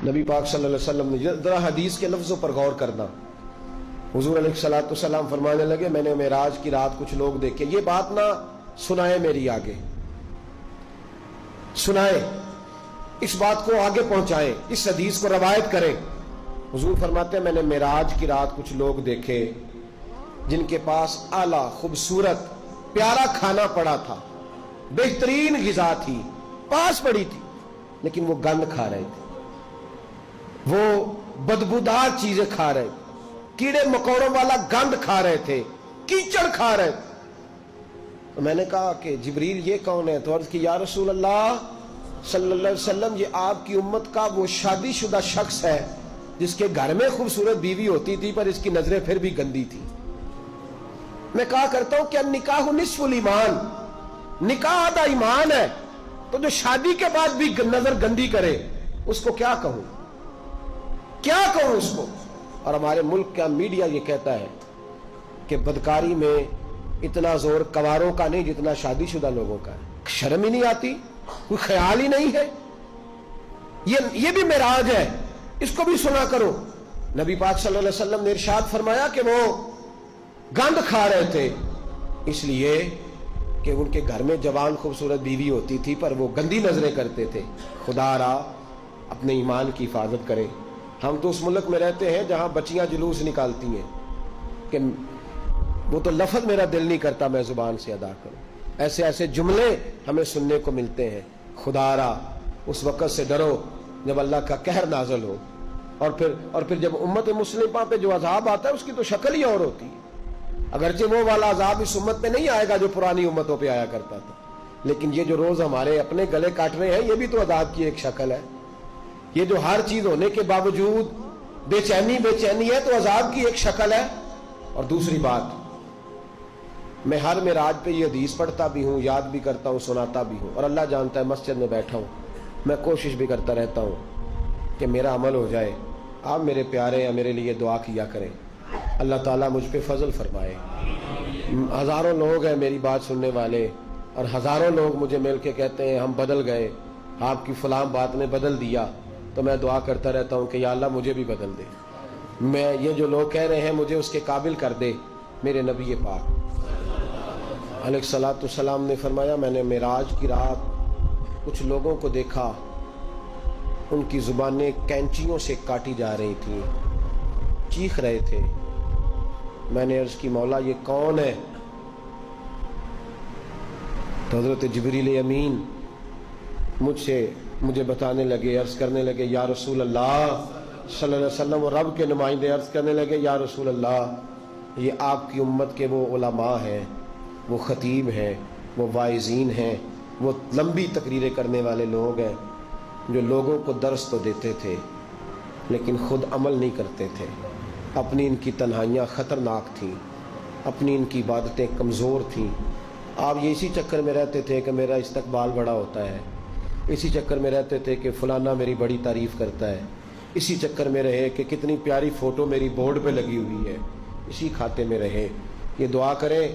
نبی پاک صلی اللہ علیہ وسلم نے ذرا حدیث کے لفظوں پر غور کرنا. حضور علیہ الصلوۃ والسلام فرمانے لگے میں نے معراج کی رات کچھ لوگ دیکھے. یہ بات نہ سنائے میری آگے، سنائے، اس بات کو آگے پہنچائیں، اس حدیث کو روایت کریں. حضور فرماتے ہیں میں نے معراج کی رات کچھ لوگ دیکھے جن کے پاس اعلیٰ خوبصورت پیارا کھانا پڑا تھا، بہترین غذا تھی پاس پڑی تھی، لیکن وہ گند کھا رہے تھے، وہ بدبودار چیزیں کھا رہے تھے، کیڑے مکوڑوں والا گند کھا رہے تھے، کیچڑ کھا رہے تھے. تو میں نے کہا کہ جبریل یہ کون ہے؟ تو عرض کی یا رسول اللہ صلی اللہ علیہ وسلم یہ آپ کی امت کا وہ شادی شدہ شخص ہے جس کے گھر میں خوبصورت بیوی ہوتی تھی پر اس کی نظریں پھر بھی گندی تھی. میں کہا کرتا ہوں کہ نکاح نصف الایمان، نکاح آدھا ایمان ہے، تو جو شادی کے بعد بھی نظر گندی کرے اس کو کیا کہوں، کیا کہوں اس کو. اور ہمارے ملک کا میڈیا یہ کہتا ہے کہ بدکاری میں اتنا زور کنواروں کا نہیں جتنا شادی شدہ لوگوں کا ہے. شرم ہی نہیں آتی، کوئی خیال ہی نہیں ہے. یہ بھی معراج ہے، اس کو بھی سنا کرو. نبی پاک صلی اللہ علیہ وسلم نے ارشاد فرمایا کہ وہ گند کھا رہے تھے اس لیے کہ ان کے گھر میں جوان خوبصورت بیوی ہوتی تھی پر وہ گندی نظریں کرتے تھے. خدا را اپنے ایمان کی حفاظت کرے. ہم تو اس ملک میں رہتے ہیں جہاں بچیاں جلوس نکالتی ہیں کہ وہ تو لفظ میرا دل نہیں کرتا میں زبان سے ادا کروں. ایسے ایسے جملے ہمیں سننے کو ملتے ہیں. خدا را اس وقت سے ڈرو جب اللہ کا قہر نازل ہو، اور پھر جب امت مسلمہ پہ جو عذاب آتا ہے اس کی تو شکل ہی اور ہوتی ہے. اگرچہ وہ والا عذاب اس امت پہ نہیں آئے گا جو پرانی امتوں پہ آیا کرتا تھا، لیکن یہ جو روز ہمارے اپنے گلے کاٹ رہے ہیں یہ بھی تو عذاب کی ایک شکل ہے. یہ جو ہر چیز ہونے کے باوجود بے چینی ہے تو عذاب کی ایک شکل ہے. اور دوسری بات، میں ہر معراج پہ یہ حدیث پڑھتا بھی ہوں، یاد بھی کرتا ہوں، سناتا بھی ہوں، اور اللہ جانتا ہے مسجد میں بیٹھا ہوں میں کوشش بھی کرتا رہتا ہوں کہ میرا عمل ہو جائے. آپ میرے پیارے ہیں، میرے لیے دعا کیا کریں، اللہ تعالیٰ مجھ پہ فضل فرمائے. ہزاروں لوگ ہیں میری بات سننے والے، اور ہزاروں لوگ مجھے مل کے کہتے ہیں ہم بدل گئے، آپ کی فلاں بات نے بدل دیا. تو میں دعا کرتا رہتا ہوں کہ یا اللہ مجھے بھی بدل دے. میں یہ جو لوگ کہہ رہے ہیں مجھے اس کے قابل کر دے. میرے نبی پاک علیہ الصلوۃ والسلام نے فرمایا میں نے معراج کی رات کچھ لوگوں کو دیکھا، ان کی زبانیں کینچیوں سے کاٹی جا رہی تھیں، چیخ رہے تھے. میں نے عرض کی مولا یہ کون ہے؟ تو حضرت جبریل امین مجھے بتانے لگے، عرض کرنے لگے یا رسول اللہ صلی اللہ علیہ وسلم، اور رب کے نمائندے عرض کرنے لگے یا رسول اللہ یہ آپ کی امت کے وہ علماء ہیں، وہ خطیب ہیں، وہ واعظین ہیں، وہ لمبی تقریریں کرنے والے لوگ ہیں جو لوگوں کو درس تو دیتے تھے لیکن خود عمل نہیں کرتے تھے. اپنی ان کی تنہائیاں خطرناک تھیں، اپنی ان کی عبادتیں کمزور تھیں. آپ یہ اسی چکر میں رہتے تھے کہ میرا استقبال بڑا ہوتا ہے، اسی چکر میں رہتے تھے کہ فلانا میری بڑی تعریف کرتا ہے، اسی چکر میں رہے کہ کتنی پیاری فوٹو میری بورڈ پہ لگی ہوئی ہے، اسی کھاتے میں رہے. یہ دعا کریں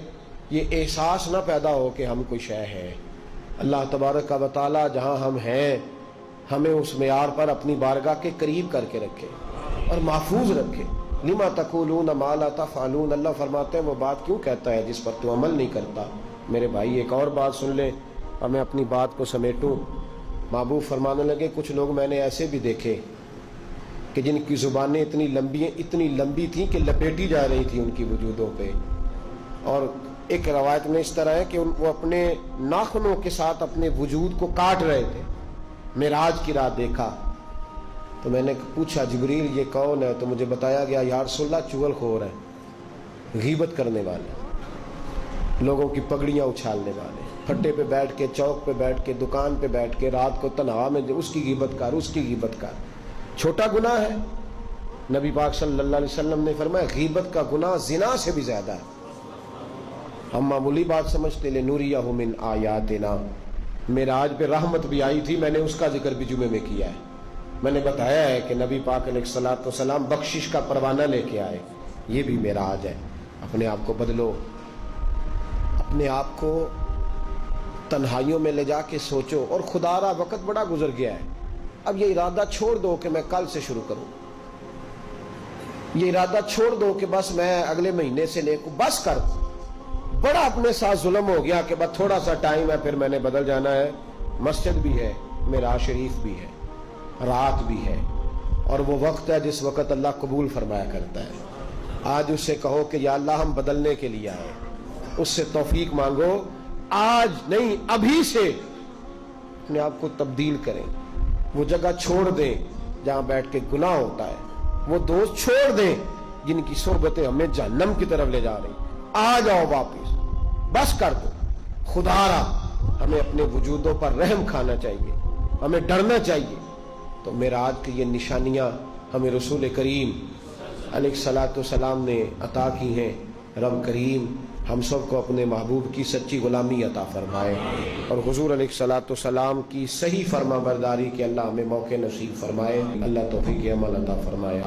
یہ احساس نہ پیدا ہو کہ ہم کوئی شے ہے. اللہ تبارک و تعالی جہاں ہم ہیں ہمیں اس معیار پر اپنی بارگاہ کے قریب کر کے رکھے اور محفوظ رکھے. لما تقولون ما لا تفعلون، اللہ فرماتے ہیں وہ بات کیوں کہتا ہے جس پر تو عمل نہیں کرتا. میرے بھائی ایک اور بات سن لیں اور میں اپنی بات کو سمیٹوں. محبوب فرمانے لگے کچھ لوگ میں نے ایسے بھی دیکھے کہ جن کی زبانیں اتنی لمبی تھیں کہ لپیٹی جا رہی تھیں ان کی وجودوں پہ. اور ایک روایت میں اس طرح ہے کہ وہ اپنے ناخنوں کے ساتھ اپنے وجود کو کاٹ رہے تھے. معراج کی رات دیکھا تو میں نے پوچھا جبریل یہ کون ہے؟ تو مجھے بتایا گیا یا رسول اللہ چغل خور ہے، غیبت کرنے والے، لوگوں کی پگڑیاں اچھالنے والے، پھٹے پہ بیٹھ کے، چوک پہ بیٹھ کے، دکان پہ بیٹھ کے رات کو تنہا میں اس کی غیبت کر. چھوٹا گناہ ہے. نبی پاک صلی اللہ علیہ وسلم نے فرمایا غیبت کا گناہ زنا سے بھی زیادہ ہے. ہم معمولی بات سمجھتے لنوریہ من آیاتنا. معراج پہ رحمت بھی آئی تھی، میں نے اس کا ذکر بھی جمعے میں کیا ہے. میں نے بتایا ہے کہ نبی پاک علیہ الصلوۃ والسلام بخشش کا پروانہ لے کے آئے. یہ بھی معراج ہے. اپنے آپ کو بدلو، اپنے آپ کو تنہائیوں میں لے جا کے سوچو. اور خدا را وقت بڑا گزر گیا ہے. اب یہ ارادہ چھوڑ دو کہ میں کل سے شروع کروں، یہ ارادہ چھوڑ دو کہ بس میں اگلے مہینے سے نیک ہوں، بس کر دو۔ بڑا اپنے ساتھ ظلم ہو گیا کہ بس تھوڑا سا ٹائم ہے پھر میں نے بدل جانا ہے۔ مسجد بھی ہے، معراج شریف بھی ہے، رات بھی ہے، اور وہ وقت ہے جس وقت اللہ قبول فرمایا کرتا ہے۔ آج اس سے کہو کہ یا اللہ ہم بدلنے کے لیے آئے، اس سے توفیق مانگو، آج نہیں ابھی سے اپنے آپ کو تبدیل کریں، وہ جگہ چھوڑ دیں جہاں بیٹھ کے گناہ ہوتا ہے، وہ دوست چھوڑ دیں جن کی صحبتیں ہمیں جہنم کی طرف لے جا رہی۔ آ جاؤ واپس، بس کر دو۔ خدا را ہمیں اپنے وجودوں پر رحم کھانا چاہیے، ہمیں ڈرنا چاہیے۔ تو معراج کی یہ نشانیاں ہمیں رسول کریم علیہ الصلوۃ والسلام نے عطا کی ہیں۔ رب کریم ہم سب کو اپنے محبوب کی سچی غلامی عطا فرمائے، اور حضور علیہ الصلوۃ والسلام کی صحیح فرما برداری کے اللہ ہمیں موقع نصیب فرمائے۔ اللہ توفیق عمل عطا فرمائے۔